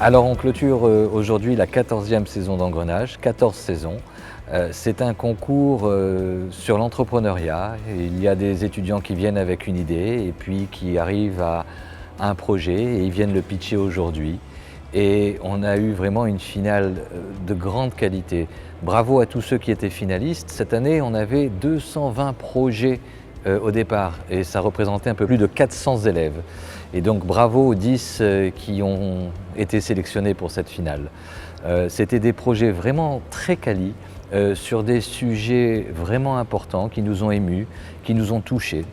Alors on clôture aujourd'hui la 14e saison d'Engrenage, 14 saisons. C'est un concours sur l'entrepreneuriat. Il y a des étudiants qui viennent avec une idée et puis qui arrivent à un projet et ils viennent le pitcher aujourd'hui. Et on a eu vraiment une finale de grande qualité. Bravo à tous ceux qui étaient finalistes. Cette année, on avait 220 projets au départ et ça représentait un peu plus de 400 élèves. Et donc bravo aux 10 qui ont été sélectionnés pour cette finale. C'était des projets vraiment très quali, sur des sujets vraiment importants qui nous ont émus, qui nous ont touchés.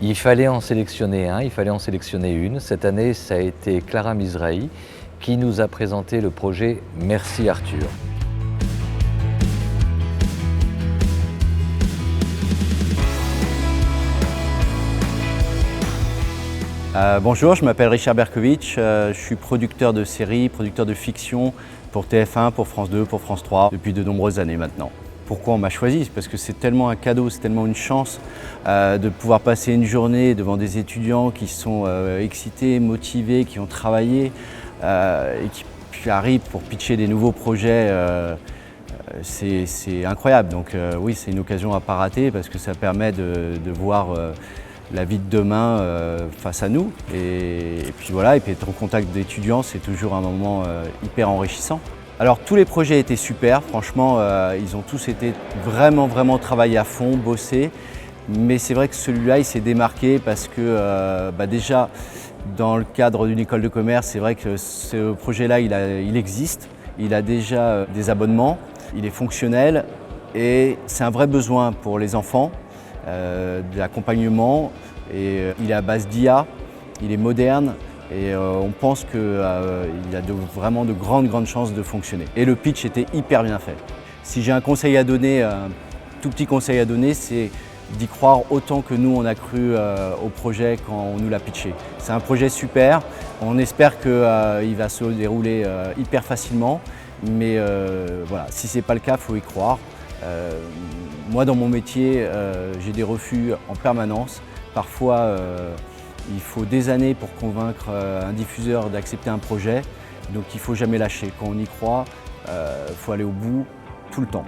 Il fallait en sélectionner un, il fallait en sélectionner une. Cette année, ça a été Clara Mizrahi qui nous a présenté le projet Merci Arthur. Bonjour, je m'appelle Richard Berkovitch, je suis producteur de séries, producteur de fiction pour TF1, pour France 2, pour France 3 depuis de nombreuses années maintenant. Pourquoi on m'a choisi? Parce que c'est tellement un cadeau, c'est tellement une chance de pouvoir passer une journée devant des étudiants qui sont excités, motivés, qui ont travaillé et qui arrivent pour pitcher des nouveaux projets. C'est incroyable, donc oui, c'est une occasion à ne pas rater parce que ça permet de voir la vie de demain face à nous. Et puis voilà, et puis être en contact d'étudiants, c'est toujours un moment hyper enrichissant. Alors tous les projets étaient super, franchement, ils ont tous été vraiment travaillés à fond, bossés. Mais c'est vrai que celui-là, il s'est démarqué parce que déjà, dans le cadre d'une école de commerce, c'est vrai que ce projet-là, il existe. Il a déjà des abonnements, il est fonctionnel et c'est un vrai besoin pour les enfants. De l'accompagnement et il est à base d'IA, il est moderne et on pense qu'il a vraiment de grandes chances de fonctionner. Et le pitch était hyper bien fait. Si j'ai un conseil à donner, un tout petit conseil à donner, c'est d'y croire autant que nous on a cru au projet quand on nous l'a pitché. C'est un projet super, on espère qu'il va se dérouler hyper facilement, mais voilà, si ce n'est pas le cas, il faut y croire. Moi, dans mon métier, j'ai des refus en permanence. Parfois, il faut des années pour convaincre un diffuseur d'accepter un projet. Donc, il ne faut jamais lâcher. Quand on y croit, il faut aller au bout tout le temps.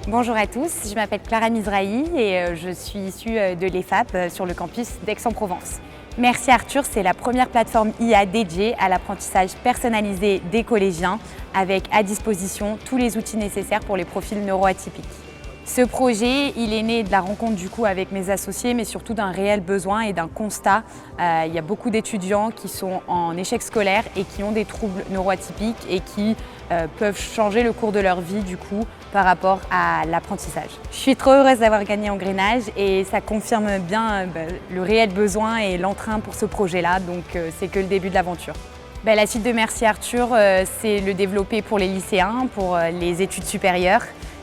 Bonjour à tous, je m'appelle Clara Mizrahi et je suis issue de l'EFAP sur le campus d'Aix-en-Provence. Merci Arthur, c'est la première plateforme IA dédiée à l'apprentissage personnalisé des collégiens avec à disposition tous les outils nécessaires pour les profils neuroatypiques. Ce projet, il est né de la rencontre du coup avec mes associés, mais surtout d'un réel besoin et d'un constat. Il y a beaucoup d'étudiants qui sont en échec scolaire et qui ont des troubles neuroatypiques et qui peuvent changer le cours de leur vie du coup par rapport à l'apprentissage. Je suis trop heureuse d'avoir gagné Engrenage et ça confirme bien le réel besoin et l'entrain pour ce projet-là, donc c'est que le début de l'aventure. La suite de Merci Arthur, c'est le développer pour les lycéens, pour les études supérieures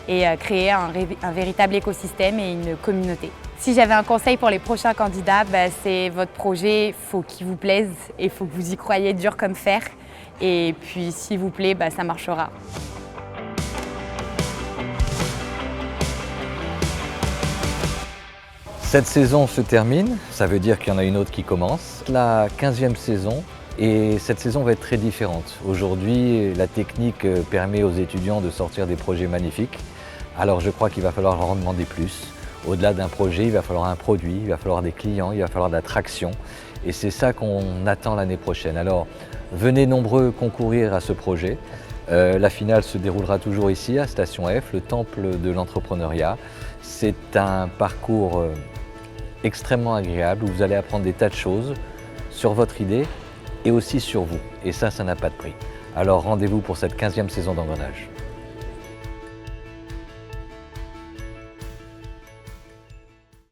et créer un véritable écosystème et une communauté. Si j'avais un conseil pour les prochains candidats, c'est votre projet, il faut qu'il vous plaise et il faut que vous y croyez dur comme fer. Et puis s'il vous plaît, ça marchera. Cette saison se termine, ça veut dire qu'il y en a une autre qui commence. La 15e saison, et cette saison va être très différente. Aujourd'hui, la technique permet aux étudiants de sortir des projets magnifiques. Alors je crois qu'il va falloir leur en demander plus. Au-delà d'un projet, il va falloir un produit, il va falloir des clients, il va falloir de la traction. Et c'est ça qu'on attend l'année prochaine. Alors venez nombreux concourir à ce projet. La finale se déroulera toujours ici, à Station F, le temple de l'entrepreneuriat. C'est un parcours extrêmement agréable où vous allez apprendre des tas de choses sur votre idée et aussi sur vous. Et ça n'a pas de prix. Alors rendez-vous pour cette 15e saison d'Engrenage.